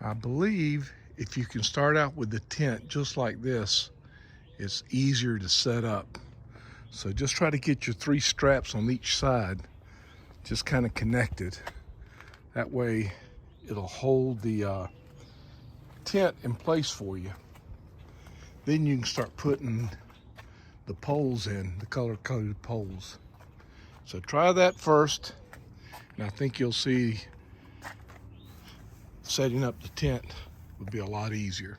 I believe if you can start out with the tent just like this, it's easier to set up. So just try to get your 3 straps on each side just kind of connected. That way it'll hold the tent in place for you. Then you can start putting the poles in, the color-coded poles. So try that first, and I think you'll see setting up the tent would be a lot easier.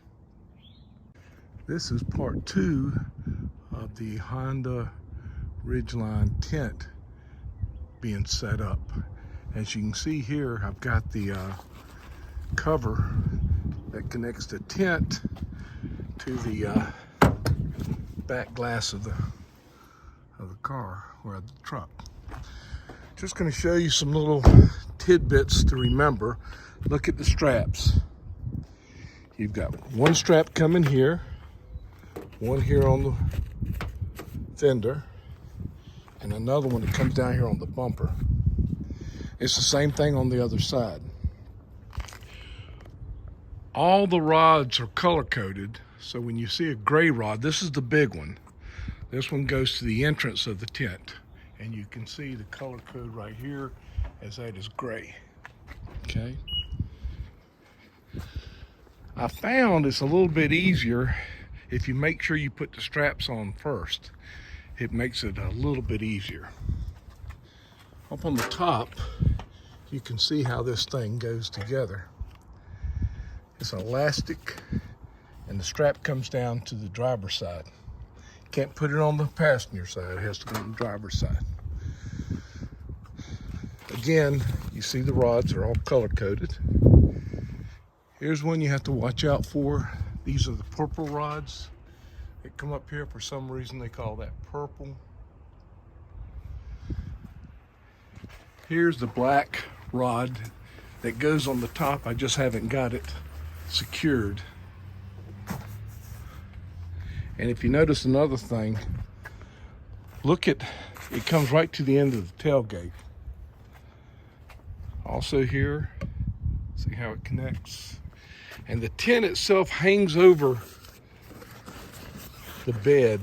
This is part 2 of the Honda Ridgeline tent being set up. As you can see here, I've got the cover that connects the tent to the back glass of the car or of the truck. Just going to show you some little tidbits to remember. Look at the straps. You've got one strap coming here, one here on the fender, and another one that comes down here on the bumper. It's the same thing on the other side. All the rods are color-coded, so when you see a gray rod, this is the big one. This one goes to the entrance of the tent, and you can see the color code right here as that is gray. Okay. I found it's a little bit easier if you make sure you put the straps on first. It makes it a little bit easier. Up on the top, you can see how this thing goes together. It's elastic, and the strap comes down to the driver's side. Can't put it on the passenger side, it has to go on the driver's side. Again, you see the rods are all color-coded. Here's one you have to watch out for. These are the purple rods that come up here. For some reason they call that purple. Here's the black rod that goes on the top. I just haven't got it secured. And if you notice another thing, look at, it comes right to the end of the tailgate. Also here, see how it connects? And the tent itself hangs over the bed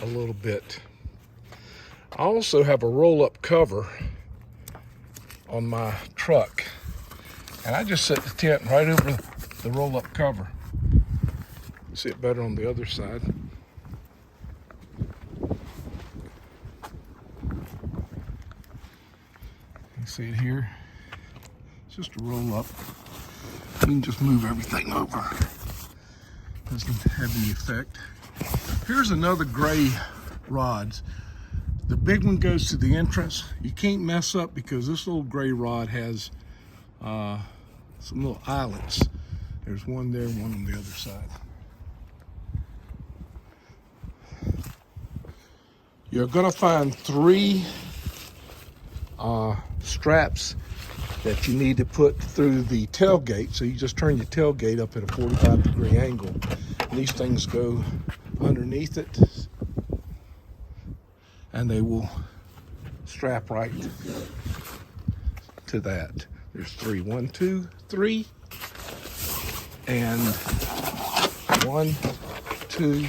a little bit. I also have a roll-up cover on my truck, and I just set the tent right over the roll-up cover. See it better on the other side. You see it here? It's just a roll up. You can just move everything over. Doesn't have any effect. Here's another gray rods. The big one goes to the entrance. You can't mess up because this little gray rod has some little eyelets. There's one there, one on the other side. You're going to find 3 straps that you need to put through the tailgate. So you just turn your tailgate up at a 45-degree angle. And these things go underneath it, and they will strap right to that. There's 3. 1, 2, 3, and 1, 2,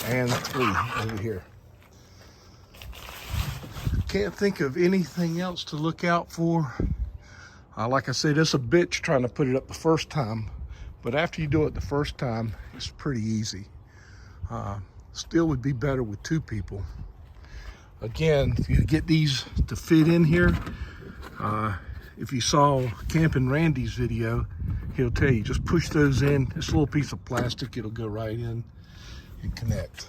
and 3 over here. Can't think of anything else to look out for. Like I said, it's a bitch trying to put it up the first time, but after you do it the first time, it's pretty easy. Still would be better with 2 people. Again, if you get these to fit in here, if you saw Campin' Randy's video, he'll tell you just push those in. This little piece of plastic, it'll go right in and connect.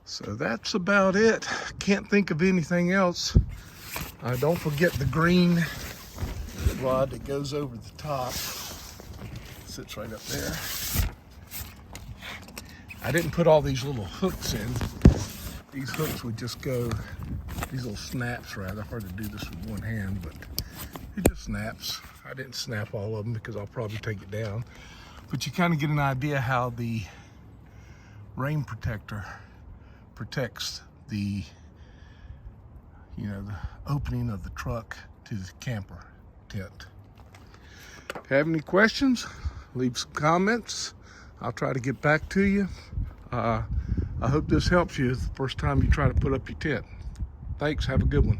So that's about it. Can't think of anything else. Don't forget the green rod that goes over the top. Sits right up there. I didn't put all these little hooks in. These hooks would just go, these little snaps rather. Hard to do this with one hand, but it just snaps. I didn't snap all of them because I'll probably take it down. But you kind of get an idea how the rain protector protects the, the opening of the truck to the camper tent. Have any questions, leave some comments. I'll try to get back to you. I hope this helps you the first time you try to put up your tent. Thanks, have a good one.